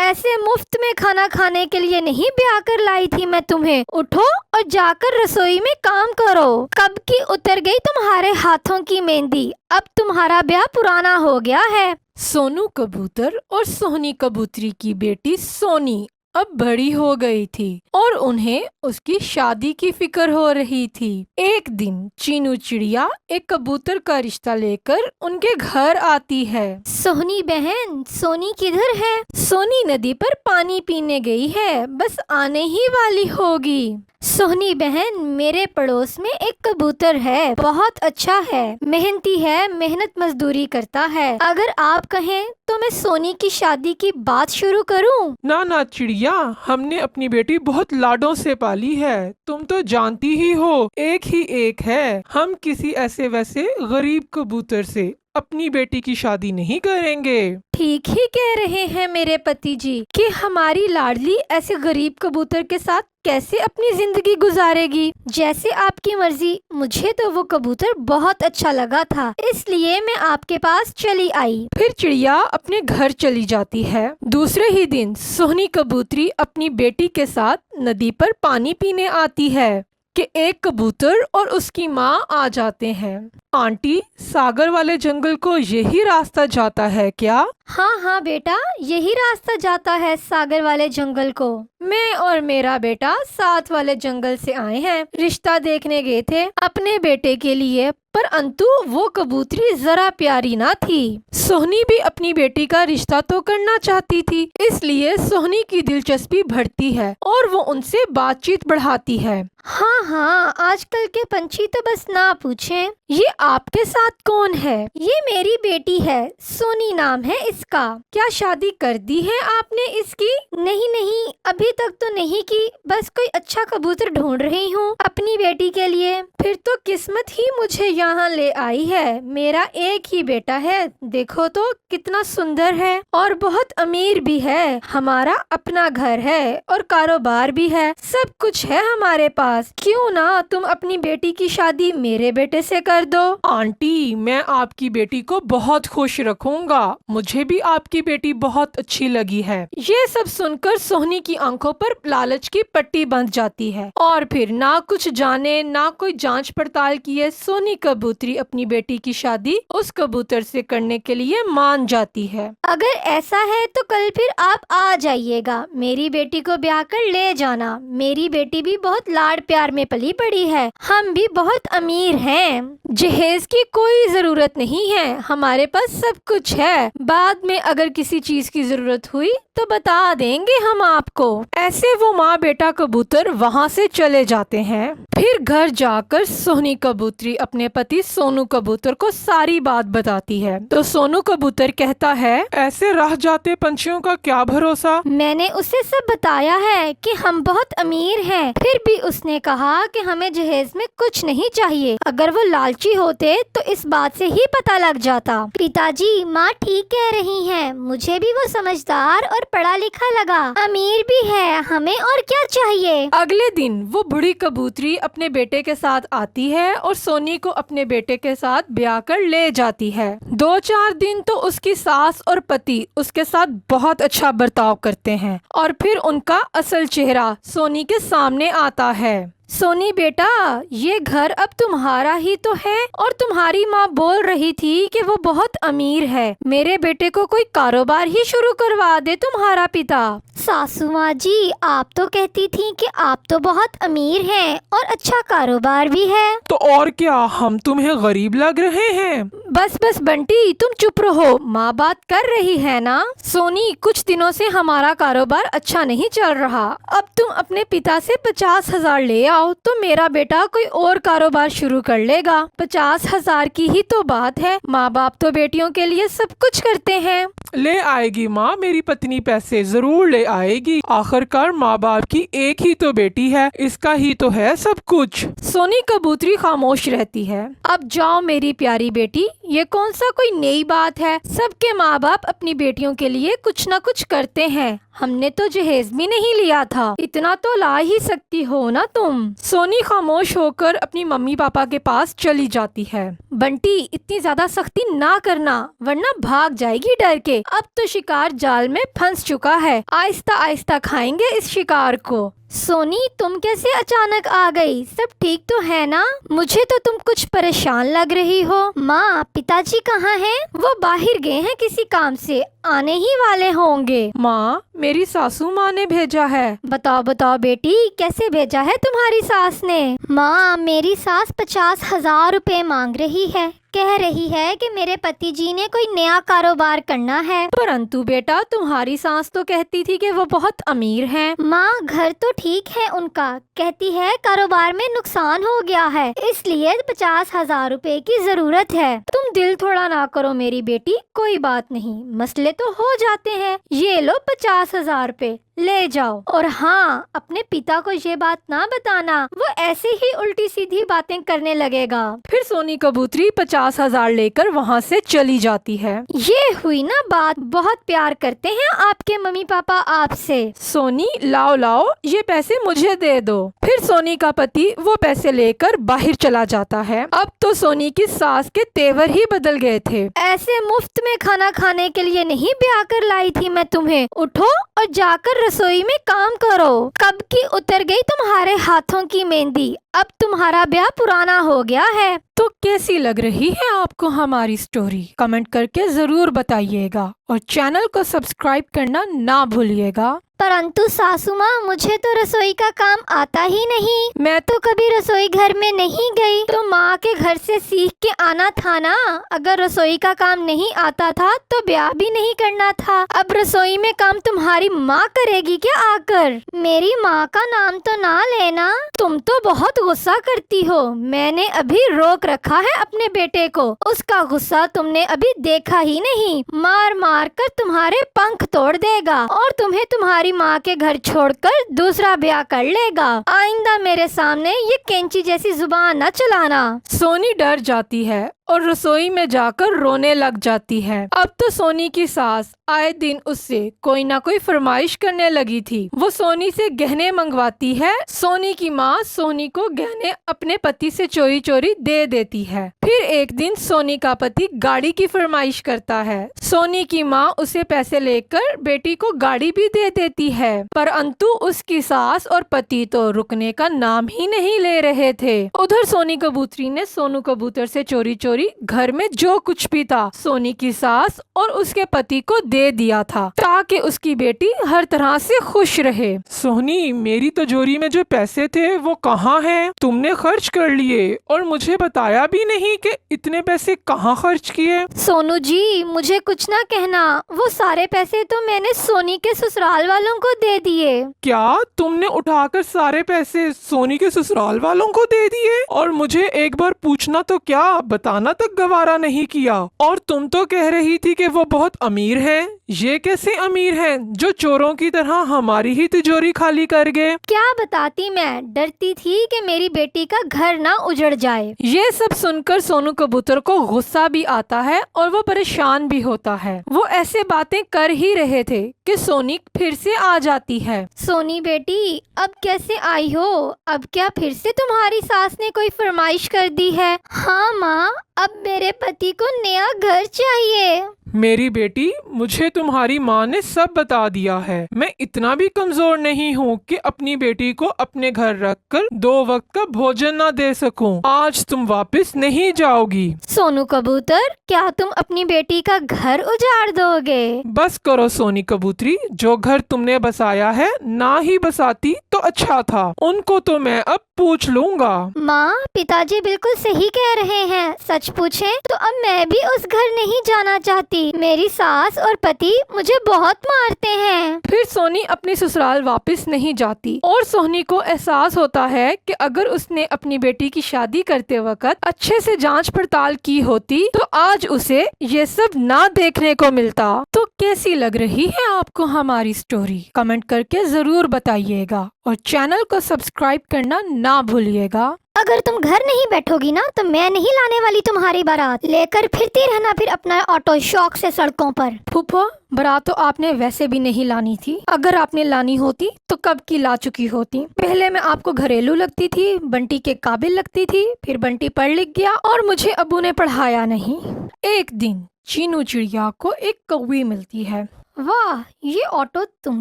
ऐसे मुफ्त में खाना खाने के लिए नहीं ब्याह कर लाई थी मैं तुम्हें। उठो और जाकर रसोई में काम करो। कब की उतर गई तुम्हारे हाथों की मेहंदी, अब तुम्हारा ब्याह पुराना हो गया है। सोनू कबूतर और सोहनी कबूतरी की बेटी सोनी अब बड़ी हो गई थी और उन्हें उसकी शादी की फिक्र हो रही थी। एक दिन चीनू चिड़िया एक कबूतर का रिश्ता लेकर उनके घर आती है। सोहनी बहन, सोनी किधर है? सोनी नदी पर पानी पीने गई है, बस आने ही वाली होगी। सोहनी बहन, मेरे पड़ोस में एक कबूतर है, बहुत अच्छा है, मेहनती है, मेहनत मजदूरी करता है। अगर आप कहें तो मैं सोनी की शादी की बात शुरू करूं? ना ना चिड़िया, हमने अपनी बेटी बहुत लाडों से पाली है, तुम तो जानती ही हो एक ही एक है। हम किसी ऐसे वैसे गरीब कबूतर से अपनी बेटी की शादी नहीं करेंगे। ठीक ही कह रहे हैं मेरे पति जी कि हमारी लाडली ऐसे गरीब कबूतर के साथ कैसे अपनी जिंदगी गुजारेगी। जैसे आपकी मर्जी, मुझे तो वो कबूतर बहुत अच्छा लगा था, इसलिए मैं आपके पास चली आई। फिर चिड़िया अपने घर चली जाती है। दूसरे ही दिन सोहनी कबूतरी अपनी बेटी के साथ नदी पर पानी पीने आती है कि एक कबूतर और उसकी माँ आ जाते हैं। आंटी, सागर वाले जंगल को यही रास्ता जाता है क्या? हाँ हाँ बेटा, यही रास्ता जाता है सागर वाले जंगल को। मैं और मेरा बेटा साथ वाले जंगल से आए हैं, रिश्ता देखने गए थे अपने बेटे के लिए, पर अंतु वो कबूतरी जरा प्यारी ना थी। सोहनी भी अपनी बेटी का रिश्ता तो करना चाहती थी, इसलिए सोहनी की दिलचस्पी बढ़ती है और वो उनसे बातचीत बढ़ाती है। हाँ हाँ, आजकल के पंछी तो बस ना पूछें। ये आपके साथ कौन है? ये मेरी बेटी है, सोनी नाम है इसका। क्या शादी कर दी है आपने इसकी? नहीं नहीं, अभी तक तो नहीं की, बस कोई अच्छा कबूतर ढूंढ रही हूँ अपनी बेटी के लिए। फिर तो किस्मत ही मुझे यहाँ ले आई है। मेरा एक ही बेटा है, देखो तो कितना सुंदर है और बहुत अमीर भी है। हमारा अपना घर है और कारोबार भी है, सब कुछ है हमारे पास। क्यों ना तुम अपनी बेटी की शादी मेरे बेटे से कर दो? आंटी, मैं आपकी बेटी को बहुत खुश रखूंगा, मुझे भी आपकी बेटी बहुत अच्छी लगी है। ये सब सुनकर सोहनी की आंखों पर लालच की पट्टी बंध जाती है और फिर ना कुछ जाने ना कोई जांच पड़ताल किए सोनी कबूतरी अपनी बेटी की शादी उस कबूतर से करने के लिए मान जाती है। अगर ऐसा है तो कल फिर आप आ जाइएगा, मेरी बेटी को ब्याह कर ले जाना। मेरी बेटी भी बहुत लाड प्यार में पली बड़ी है, हम भी बहुत अमीर हैं। जहेज की कोई जरूरत नहीं है, हमारे पास सब कुछ है। बाद में अगर किसी चीज की जरूरत हुई तो बता देंगे हम आपको। ऐसे वो माँ बेटा कबूतर वहाँ से चले जाते हैं। फिर घर जाकर सोहनी कबूतरी अपने पति सोनू कबूतर को सारी बात बताती है तो सोनू कबूतर कहता है, ऐसे रह जाते पंछियों का क्या भरोसा। मैंने उसे सब बताया है कि हम बहुत अमीर हैं, फिर भी उसने कहा कि हमें जहेज में कुछ नहीं चाहिए। अगर वो लालची होते तो इस बात से ही पता लग जाता। पिताजी, माँ ठीक कह रही हैं, मुझे भी वो समझदार और पढ़ा लिखा लगा, अमीर भी है, हमें और क्या चाहिए। अगले दिन वो बूढ़ी कबूतरी अपने बेटे के साथ आती है और सोनी को अपने बेटे के साथ ब्याह कर ले जाती है। 2-4 दिन तो उसकी सास और पति उसके साथ बहुत अच्छा बर्ताव करते हैं और फिर उनका असल चेहरा सोनी के सामने आता है। सोनी बेटा, ये घर अब तुम्हारा ही तो है और तुम्हारी माँ बोल रही थी कि वो बहुत अमीर है, मेरे बेटे को कोई कारोबार ही शुरू करवा दे तुम्हारा पिता। सासू माँ जी, आप तो कहती थी कि आप तो बहुत अमीर हैं और अच्छा कारोबार भी है। तो और क्या, हम तुम्हें गरीब लग रहे हैं? बस बस बंटी, तुम चुप रहो, माँ बात कर रही है ना। सोनी, कुछ दिनों से हमारा कारोबार अच्छा नहीं चल रहा, अब तुम अपने पिता से 50,000 ले आओ तो मेरा बेटा कोई और कारोबार शुरू कर लेगा। 50,000 की ही तो बात है, माँ बाप तो बेटियों के लिए सब कुछ करते हैं। ले आएगी माँ, मेरी पत्नी पैसे जरूर ले आएगी, आखिरकार माँ बाप की एक ही तो बेटी है, इसका ही तो है सब कुछ। सोनी कबूतरी खामोश रहती है। अब जाओ मेरी प्यारी बेटी, ये कौन सा कोई नई बात है? सबके माँ बाप अपनी बेटियों के लिए कुछ न कुछ करते हैं। हमने तो जहेज भी नहीं लिया था, इतना तो ला ही सकती हो ना तुम। सोनी खामोश होकर अपनी मम्मी पापा के पास चली जाती है। बंटी, इतनी ज्यादा सख्ती ना करना वरना भाग जाएगी डर के। अब तो शिकार जाल में फंस चुका है, आहिस्ता आहिस्ता खाएंगे इस शिकार को। सोनी, तुम कैसे अचानक आ गई? सब ठीक तो है ना? मुझे तो तुम कुछ परेशान लग रही हो। माँ, पिताजी कहाँ हैं? वो बाहर गए हैं किसी काम से, आने ही वाले होंगे। माँ, मेरी सासू माँ ने भेजा है। बताओ बताओ बेटी, कैसे भेजा है तुम्हारी सास ने? माँ, मेरी सास 50,000 रुपए मांग रही है। कह रही है कि मेरे पति जी ने कोई नया कारोबार करना है। परंतु बेटा, तुम्हारी सास तो कहती थी कि वो बहुत अमीर हैं। माँ, घर तो ठीक है उनका, कहती है कारोबार में नुकसान हो गया है, इसलिए 50,000 रुपए की जरूरत है। तुम दिल थोड़ा ना करो मेरी बेटी, कोई बात नहीं, मसले तो हो जाते हैं। ये लो 50,000 रुपए, ले जाओ। और हाँ, अपने पिता को ये बात ना बताना, वो ऐसे ही उल्टी सीधी बातें करने लगेगा। फिर सोनी कबूतरी 50,000 लेकर वहाँ से चली जाती है। ये हुई ना बात, बहुत प्यार करते हैं आपके मम्मी पापा आपसे। सोनी, लाओ लाओ, ये पैसे मुझे दे दो। फिर सोनी का पति वो पैसे लेकर बाहर चला जाता है। अब तो सोनी की सास के तेवर ही बदल गए थे। ऐसे मुफ्त में खाना खाने के लिए नहीं ब्याह कर लाई थी मैं तुम्हें। उठो और जाकर रसोई में काम करो। कब की उतर गई तुम्हारे हाथों की मेहंदी, अब तुम्हारा ब्याह पुराना हो गया है। तो कैसी लग रही है आपको हमारी स्टोरी? कमेंट करके जरूर बताइएगा और चैनल को सब्सक्राइब करना ना भूलिएगा। परंतु सासू माँ, मुझे तो रसोई का काम आता ही नहीं। मैं तो कभी रसोई घर में नहीं गई, तो माँ के घर से सीख के आना था ना। अगर रसोई का काम नहीं आता था तो ब्याह भी नहीं करना था। अब रसोई में काम तुम्हारी माँ करेगी क्या आकर? मेरी माँ का नाम तो ना लेना। तुम तो बहुत गुस्सा करती हो। मैंने अभी रोक रखा है अपने बेटे को, उसका गुस्सा तुमने अभी देखा ही नहीं। मार मार कर तुम्हारे पंख तोड़ देगा और तुम्हें तुम्हारी माँ के घर छोड़कर दूसरा ब्याह कर लेगा। आइंदा मेरे सामने ये कैंची जैसी जुबान न चलाना। सोनी डर जाती है और रसोई में जाकर रोने लग जाती है। अब तो सोनी की सास आए दिन उससे कोई ना कोई फरमाइश करने लगी थी। वो सोनी से गहने मंगवाती है। सोनी की माँ सोनी को गहने अपने पति से चोरी चोरी दे देती है। फिर एक दिन सोनी का पति गाड़ी की फरमाइश करता है। सोनी की माँ उसे पैसे लेकर बेटी को गाड़ी भी दे देती है, परंतु उसकी सास और पति तो रुकने का नाम ही नहीं ले रहे थे। उधर सोनी कबूतरी ने सोनू कबूतर से चोरी चोरी घर में जो कुछ भी था सोनी की सास और उसके पति को दे दिया था, ताकि उसकी बेटी हर तरह से खुश रहे। सोनी, मेरी तिजोरी में जो पैसे थे वो कहाँ हैं? तुमने खर्च कर लिए और मुझे बताया भी नहीं कि इतने पैसे कहाँ खर्च किए। सोनू जी, मुझे कुछ ना कहना, वो सारे पैसे तो मैंने सोनी के ससुराल वालों को दे दिए। क्या तुमने उठाकर सारे पैसे सोनी के ससुराल वालों को दे दिए? और मुझे एक बार पूछना तो क्या, बताना तक गवारा नहीं किया। और तुम तो कह रही थी कि वो बहुत अमीर हैं। ये कैसे अमीर हैं जो चोरों की तरह हमारी ही तिजोरी खाली कर गए? क्या बताती मैं, डरती थी कि मेरी बेटी का घर ना उजड़ जाए। ये सब सुनकर सोनू कबूतर को गुस्सा भी आता है और वो परेशान भी होता है। वो ऐसे बातें कर ही रहे थे कि सोनी फिर से आ जाती है। सोनी बेटी, अब कैसे आई हो? अब क्या फिर से तुम्हारी सास ने कोई फरमाइश कर दी है? हाँ माँ, अब मेरे पति को नया घर चाहिए। मेरी बेटी, मुझे तुम्हारी माँ ने सब बता दिया है। मैं इतना भी कमजोर नहीं हूँ कि अपनी बेटी को अपने घर रखकर 2 वक्त का भोजन ना दे सकूं। आज तुम वापस नहीं जाओगी। सोनू कबूतर, क्या तुम अपनी बेटी का घर उजाड़ दोगे? बस करो सोनी कबूतरी, जो घर तुमने बसाया है ना ही बसाती तो अच्छा था। उनको तो मैं अब पूछ लूंगा। माँ, पिताजी बिल्कुल सही कह रहे हैं। सच पूछें तो अब मैं भी उस घर नहीं जाना चाहती। मेरी सास और पति मुझे बहुत मारते हैं। फिर सोनी अपने ससुराल वापस नहीं जाती और सोनी को एहसास होता है कि अगर उसने अपनी बेटी की शादी करते वक्त अच्छे से जांच पड़ताल की होती तो आज उसे ये सब ना देखने को मिलता। तो कैसी लग रही है आपको हमारी स्टोरी? कमेंट करके जरूर बताइएगा और चैनल को सब्सक्राइब करना ना भूलिएगा। अगर तुम घर नहीं बैठोगी ना तो मैं नहीं लाने वाली तुम्हारी बारात। लेकर फिरती रहना फिर अपना ऑटो शौक से सड़कों पर। फूफो, बारात तो आपने वैसे भी नहीं लानी थी। अगर आपने लानी होती तो कब की ला चुकी होती। पहले मैं आपको घरेलू लगती थी, बंटी के काबिल लगती थी, फिर बंटी पढ़ लिख गया और मुझे अबू ने पढ़ाया नहीं। एक दिन चीनू चिड़िया को एक कौवी मिलती है। वाह, ये ऑटो तुम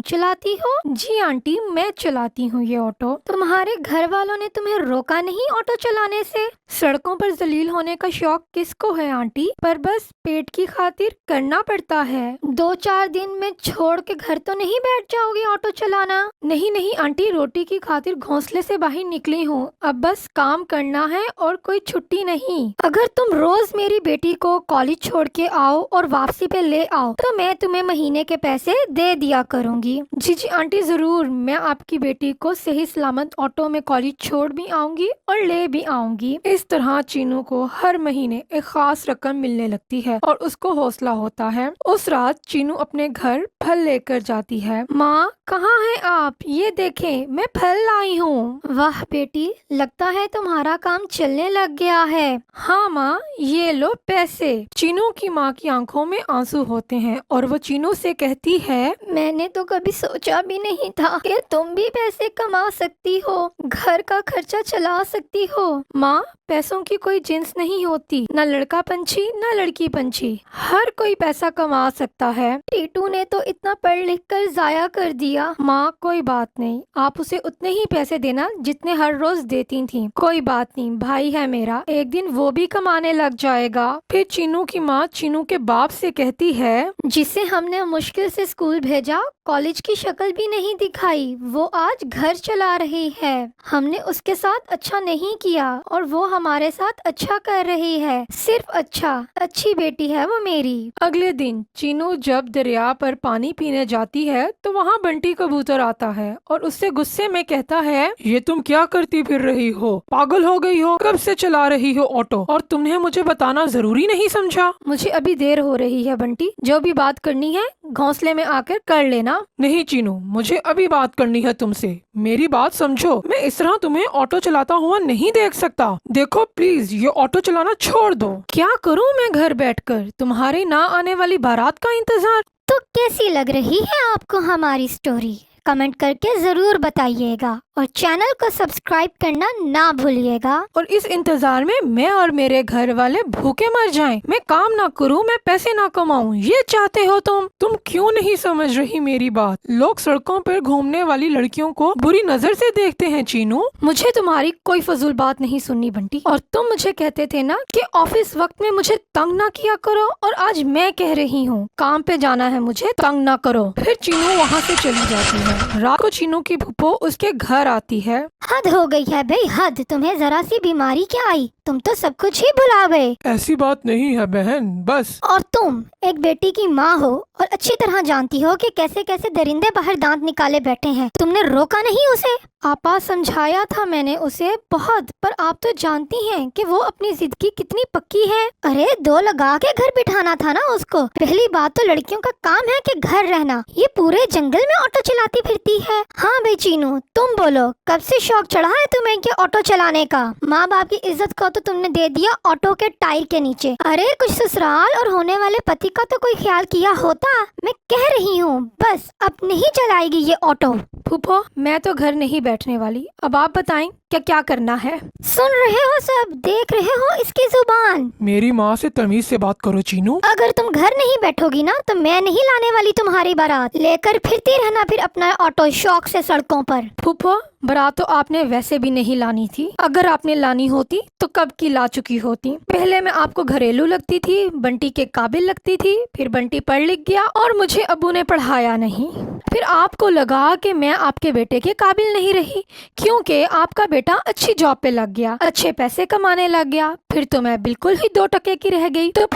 चलाती हो? जी आंटी, मैं चलाती हूँ ये ऑटो। तुम्हारे घर वालों ने तुम्हें रोका नहीं ऑटो चलाने से? सड़कों पर जलील होने का शौक किसको है आंटी, पर बस पेट की खातिर करना पड़ता है। 2-4 दिन में छोड़ के घर तो नहीं बैठ जाओगी ऑटो चलाना? नहीं नहीं आंटी, रोटी की खातिर घोंसले से बाहर निकली हूँ। अब बस काम करना है और कोई छुट्टी नहीं। अगर तुम रोज मेरी बेटी को कॉलेज छोड़ के आओ और वापसी पे ले आओ तो मैं तुम्हें महीने के पैसे दे दिया करूंगी। जी जी आंटी, जरूर। मैं आपकी बेटी को सही सलामत ऑटो में कॉलेज छोड़ भी आऊंगी और ले भी आऊंगी। इस तरह चीनू को हर महीने एक खास रकम मिलने लगती है और उसको हौसला होता है। उस रात चीनू अपने घर फल लेकर जाती है। माँ, कहाँ है आप? ये देखें, मैं फल लाई हूँ। वाह बेटी, लगता है तुम्हारा काम चलने लग गया है। हाँ माँ, ये लो पैसे। चीनू की माँ की आंखों में आंसू होते हैं और वो चीनू से कहती है, मैंने तो कभी सोचा भी नहीं था कि तुम भी पैसे कमा सकती हो, घर का खर्चा चला सकती हो। माँ, पैसों की कोई जिन्स नहीं होती, न लड़का पंछी न लड़की पंछी, हर कोई पैसा कमा सकता है। टीटू ने तो इतना पढ़ लिख कर जाया कर दिया। माँ, कोई बात नहीं, आप उसे उतने ही पैसे देना जितने हर रोज देती थी। कोई बात नहीं, भाई है मेरा, एक दिन वो भी कमाने लग जाएगा। फिर चीनू की माँ चीनू के बाप से कहती है, जिसे हमने मुश्किल से स्कूल भेजा, कॉलेज की शक्ल भी नहीं दिखाई, वो आज घर चला रही है। हमने उसके साथ अच्छा नहीं किया और वो हमारे साथ अच्छा कर रही है। सिर्फ अच्छा, अच्छी बेटी है वो मेरी। अगले दिन चीनू जब दरिया पर पानी पीने जाती है तो वहाँ बंटी कबूतर आता है और उससे गुस्से में कहता है, ये तुम क्या करती फिर रही हो? पागल हो गई हो? कब से चला रही हो ऑटो और तुमने मुझे बताना जरूरी नहीं समझा? मुझे अभी देर हो रही है बंटी, जो भी बात करनी है घोंसले में आकर कर लेना। नहीं चीनू, मुझे अभी बात करनी है तुमसे। मेरी बात समझो, मैं इस तरह तुम्हें ऑटो चलाता हुआ नहीं देख सकता। देखो प्लीज, ये ऑटो चलाना छोड़ दो। क्या करूँ मैं घर बैठकर? तुम्हारी ना आने वाली बारात का इंतजार। तो कैसी लग रही है आपको हमारी स्टोरी? कमेंट करके जरूर बताइएगा और चैनल को सब्सक्राइब करना ना भूलिएगा। और इस इंतजार में मैं और मेरे घर वाले भूखे मर जाएं। मैं काम ना करूं, मैं पैसे ना कमाऊं, ये चाहते हो तुम? तुम क्यों नहीं समझ रही मेरी बात? लोग सड़कों पर घूमने वाली लड़कियों को बुरी नजर से देखते हैं चीनू। मुझे तुम्हारी कोई फजूल बात नहीं सुननी बंटी। और तुम मुझे कहते थे ना कि ऑफिस वक्त में मुझे तंग ना किया करो, और आज मैं कह रही हूँ काम पे जाना है, मुझे तंग ना करो। फिर चीनू वहाँ से चली जाती है। रात को चीनू की फूफो उसके घर आती है। हद हो गई है भाई, हद। तुम्हें जरा सी बीमारी क्या आई? तुम तो सब कुछ ही भुला गए। ऐसी बात नहीं है बहन, बस। और तुम एक बेटी की माँ हो और अच्छी तरह जानती हो कि कैसे कैसे दरिंदे बाहर दांत निकाले बैठे हैं। तुमने रोका नहीं उसे? आपा, समझाया था मैंने उसे बहुत, पर आप तो जानती हैं कि वो अपनी जिद की कितनी पक्की है। अरे 2 लगा के घर बिठाना था ना उसको। पहली बात तो लड़कियों का काम है कि घर रहना, ये पूरे जंगल में ऑटो चलाती फिरती है। हाँ भाई चीनू, तुम बोलो, कब से शौक चढ़ा है तुम्हें कि ऑटो चलाने का? माँ बाप की इज्जत को तो तुमने दे दिया ऑटो के टायर के नीचे। अरे कुछ ससुराल और होने वाले पति का तो कोई ख्याल किया होता। मैं कह रही हूँ बस अब नहीं चलाएगी ये ऑटो। फूफो, मैं तो घर नहीं बैठने वाली। अब आप बताएं क्या क्या करना है? सुन रहे हो सब, देख रहे हो इसकी जुबान। मेरी माँ से तमीज से बात करो चीनू। अगर तुम घर नहीं बैठोगी ना तो मैं नहीं लाने वाली तुम्हारी बारात। लेकर फिरती रहना फिर अपना ऑटो शौक से सड़कों पर। फूफो, बारात तो आपने वैसे भी नहीं लानी थी। अगर आपने लानी होती तो कब की ला चुकी होती। पहले मैं आपको घरेलू लगती थी, बंटी के काबिल लगती थी, फिर बंटी पढ़ लिख गया और मुझे अबू ने पढ़ाया नहीं। फिर आपको लगा कि मैं आपके बेटे के काबिल नहीं रही, क्योंकि आपका बेटा अच्छी जॉब पे लग गया, अच्छे पैसे कमाने लग गया। फिर तो मैं बिल्कुल ही 2 टके की रह गई। तो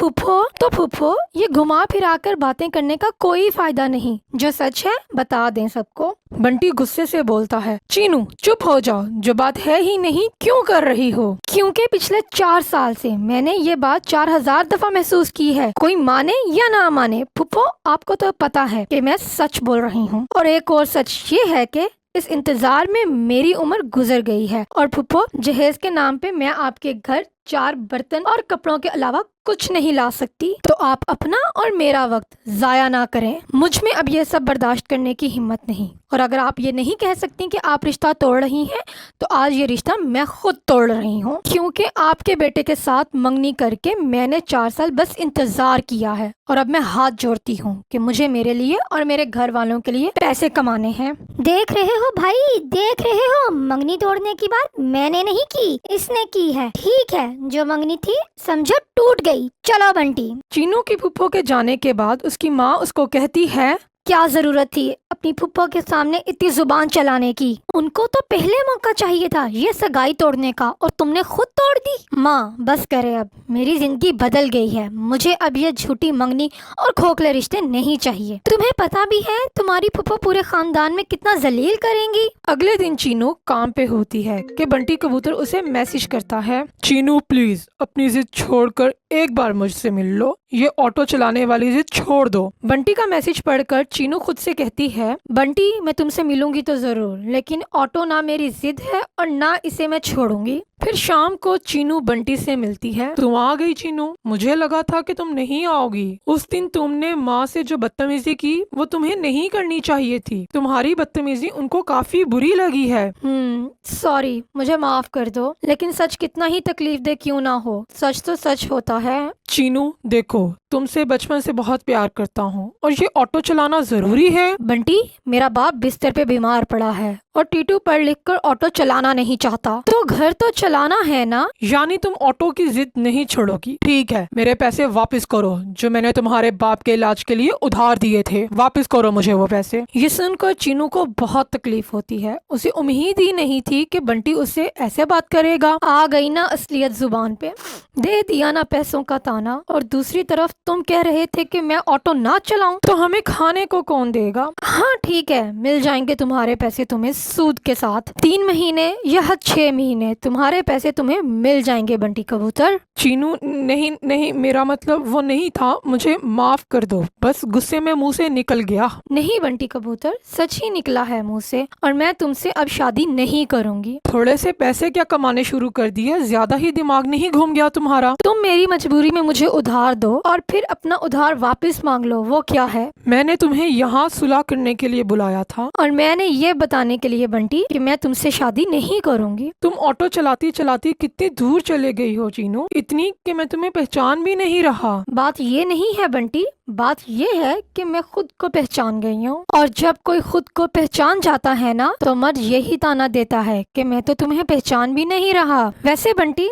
फूफो, ये घुमा फिरा कर बातें करने का कोई फायदा नहीं। जो सच है बता दें सबको। बंटी गुस्से से बोलता है, चीनू चुप हो जाओ, जो बात है ही नहीं क्यों कर रही हो? क्योंकि पिछले 4 साल से मैंने ये बात 4000 दफा महसूस की है। कोई माने या ना माने, फूफो आपको तो पता है कि मैं सच बोल रही हूँ। और एक और सच ये है कि इस इंतजार में मेरी उम्र गुजर गई है। और फुप्पो, जहेज के नाम पे मैं आपके घर 4 बर्तन और कपड़ों के अलावा कुछ नहीं ला सकती, तो आप अपना और मेरा वक्त जाया ना करें। मुझ में अब ये सब बर्दाश्त करने की हिम्मत नहीं। और अगर आप ये नहीं कह सकती कि आप रिश्ता तोड़ रही हैं, तो आज ये रिश्ता मैं खुद तोड़ रही हूँ, क्योंकि आपके बेटे के साथ मंगनी करके मैंने 4 साल बस इंतजार किया है। और अब मैं हाथ जोड़ती हूँ कि मुझे मेरे लिए और मेरे घर वालों के लिए पैसे कमाने हैं। देख रहे हो भाई, देख रहे हो, मंगनी तोड़ने की बात मैंने नहीं की, इसने की है। ठीक है, जो मंगनी थी समझो टूट गई। चलो बंटी। चीनू की फुप्पो के जाने के बाद उसकी माँ उसको कहती है, क्या जरूरत थी अपनी फुप्पो के सामने इतनी जुबान चलाने की? उनको तो पहले मौका चाहिए था ये सगाई तोड़ने का, और तुमने खुद तोड़ दी। माँ बस करे, अब मेरी जिंदगी बदल गई है। मुझे अब ये झूठी मंगनी और खोखले रिश्ते नहीं चाहिए। तुम्हें पता भी है तुम्हारी फुप्पो पूरे खानदान में कितना जलील करेंगी। अगले दिन चीनू काम पे होती है कि बंटी कबूतर उसे मैसेज करता है, चीनू प्लीज अपनी जिद छोड़कर एक बार मुझसे मिल लो। ये ऑटो चलाने वाली जिद छोड़ दो। बंटी का मैसेज पढ़कर चीनू खुद से कहती है, बंटी मैं तुमसे मिलूंगी तो जरूर, लेकिन ऑटो ना मेरी जिद है और ना इसे मैं छोड़ूंगी। फिर शाम को चीनू बंटी से मिलती है। तुम आ गई चीनू, मुझे लगा था कि तुम नहीं आओगी। उस दिन तुमने माँ से जो बदतमीजी की वो तुम्हें नहीं करनी चाहिए थी। तुम्हारी बदतमीजी उनको काफी बुरी लगी है। सॉरी, मुझे माफ कर दो, लेकिन सच कितना ही तकलीफ दे क्यों ना हो, सच तो सच होता है। चीनू देखो, तुमसे बचपन से बहुत प्यार करता हूँ और ये ऑटो चलाना जरूरी है। बंटी, मेरा बाप बिस्तर पे बीमार पड़ा है और टीटू पढ़ लिख कर ऑटो चलाना नहीं चाहता, तो घर तो चलाना है ना। यानी तुम ऑटो की जिद नहीं छोड़ोगी। ठीक है, मेरे पैसे वापस करो जो मैंने तुम्हारे बाप के इलाज के लिए उधार दिए थे। वापस करो मुझे वो पैसे। ये सुनकर चीनू को बहुत तकलीफ होती है। उसे उम्मीद ही नहीं थी कि बंटी उससे ऐसे बात करेगा। आ गई ना असलियत जुबान पे, दे दिया ना पैसों का ताना। और दूसरी तरफ तुम कह रहे थे कि मैं ऑटो ना चलाऊं, तो हमें खाने को कौन देगा? हाँ ठीक है, मिल जाएंगे तुम्हारे पैसे तुम्हें सूद के साथ। 3 महीने या 6 महीने तुम्हारे पैसे तुम्हें मिल जाएंगे बंटी कबूतर। चीनू नहीं नहीं, मेरा मतलब वो नहीं था, मुझे माफ कर दो, बस गुस्से में मुंह से निकल गया। नहीं बंटी कबूतर, सच ही निकला है मुंह से, और मैं तुमसे अब शादी नहीं करूंगी। थोड़े से पैसे क्या कमाने शुरू कर दिए, ज्यादा ही दिमाग नहीं घूम गया तुम्हारा? तुम मेरी मजबूरी में मुझे उधार दो और फिर अपना उधार वापस मांग लो, वो क्या है? मैंने तुम्हें यहाँ सुलह करने के लिए बुलाया था, और मैंने ये बताने के लिए बंटी कि मैं तुमसे शादी नहीं करूंगी। तुम ऑटो चलाती चलाती कितनी दूर चले गई हो चीनू, इतनी कि मैं तुम्हें पहचान भी नहीं रहा। बात ये नहीं है बंटी, बात ये है कि मैं खुद को पहचान गई हूँ। और जब कोई खुद को पहचान जाता है ना, तो मर्द यही ताना देता है कि मैं तो तुम्हें पहचान भी नहीं रहा। वैसे बंटी,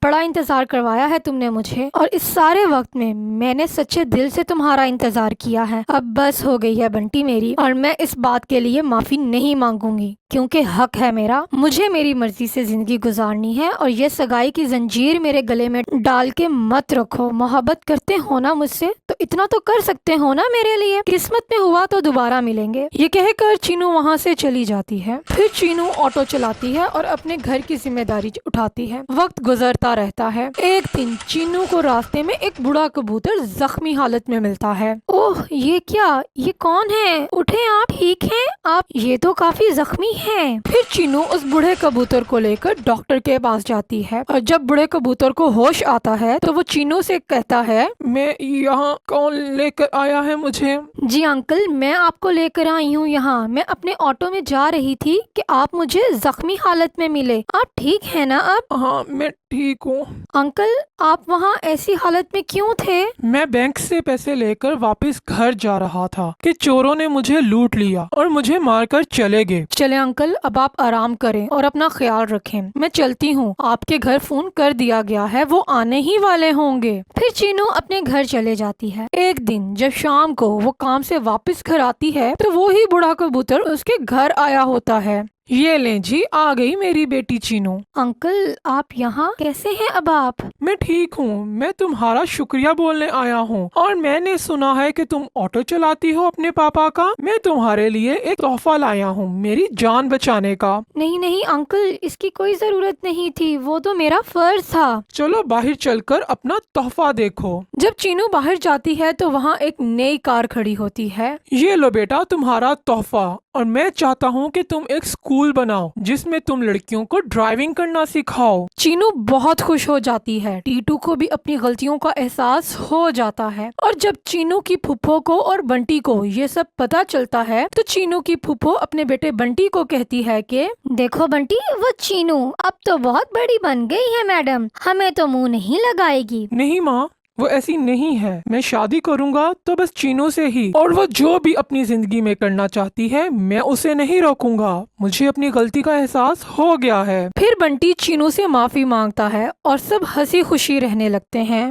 बड़ा इंतजार करवाया है तुमने मुझे, और इस सारे वक्त में मैंने सच्चे दिल से तुम्हारा इंतजार किया है। अब बस हो गई है बंटी मेरी, और मैं इस बात के लिए माफी नहीं मांगूंगी, क्योंकि हक है मेरा। मुझे मेरी मर्जी से जिंदगी गुजारनी है, और ये सगाई की जंजीर मेरे गले में डाल के मत रखो। मोहब्बत करते हो ना मुझसे, तो इतना तो कर सकते हो ना मेरे लिए। किस्मत में हुआ तो दोबारा मिलेंगे। ये कहकर चीनू वहाँ से चली जाती है। फिर चीनू ऑटो चलाती है और अपने घर की जिम्मेदारी उठाती है। वक्त गुजरता रहता है। एक दिन चीनू को रास्ते में एक बूढ़ा कबूतर जख्मी हालत में मिलता है। ओह, ये क्या, ये कौन है? उठे, आप ठीक हैं? आप, ये तो काफी जख्मी हैं। फिर चीनू उस बूढ़े कबूतर को लेकर डॉक्टर के पास जाती है, और जब बूढ़े कबूतर को होश आता है तो वो चीनू से कहता है, मैं यहाँ, कौन लेकर आया है मुझे? जी अंकल, मैं आपको लेकर आई हूँ यहाँ। मैं अपने ऑटो में जा रही थी कि आप मुझे जख्मी हालत में मिले। आप ठीक है ना अब? हाँ, मैं ठीक हूँ। अंकल, आप वहाँ ऐसी हालत में क्यों थे? मैं बैंक से पैसे लेकर वापस घर जा रहा था कि चोरों ने मुझे लूट लिया और मुझे मारकर चले गए। चले अंकल, अब आप आराम करें और अपना ख्याल रखें। मैं चलती हूँ, आपके घर फोन कर दिया गया है, वो आने ही वाले होंगे। फिर चीनू अपने घर चले जाती है। एक दिन जब शाम को वो काम से वापस घर आती है, तो वो ही बूढ़ा कबूतर उसके घर आया होता है। ये लें जी, आ गई मेरी बेटी चीनू। अंकल आप यहाँ कैसे हैं अब आप? मैं ठीक हूँ। मैं तुम्हारा शुक्रिया बोलने आया हूँ और मैंने सुना है कि तुम ऑटो चलाती हो अपने पापा का। मैं तुम्हारे लिए एक तोहफा लाया हूँ मेरी जान बचाने का। नहीं नहीं अंकल, इसकी कोई जरूरत नहीं थी, वो तो मेरा फर्ज था। चलो बाहर चलकर अपना तोहफा देखो। जब चीनू बाहर जाती है तो वहाँ एक नई कार खड़ी होती है। ये लो बेटा तुम्हारा तोहफा, और मैं चाहता हूँ कि तुम एक स्कूल बनाओ जिसमें तुम लड़कियों को ड्राइविंग करना सिखाओ। चीनू बहुत खुश हो जाती है। टीटू को भी अपनी गलतियों का एहसास हो जाता है, और जब चीनू की फूफो को और बंटी को ये सब पता चलता है तो चीनू की फूफो अपने बेटे बंटी को कहती है कि देखो बंटी, वो चीनू अब तो बहुत बड़ी बन गई है मैडम, हमें तो मुंह नहीं लगाएगी। नहीं माँ, वो ऐसी नहीं है। मैं शादी करूंगा तो बस चीनू से ही, और वो जो भी अपनी जिंदगी में करना चाहती है मैं उसे नहीं रोकूंगा। मुझे अपनी गलती का एहसास हो गया है। फिर बंटी चीनू से माफी मांगता है और सब हंसी खुशी रहने लगते हैं।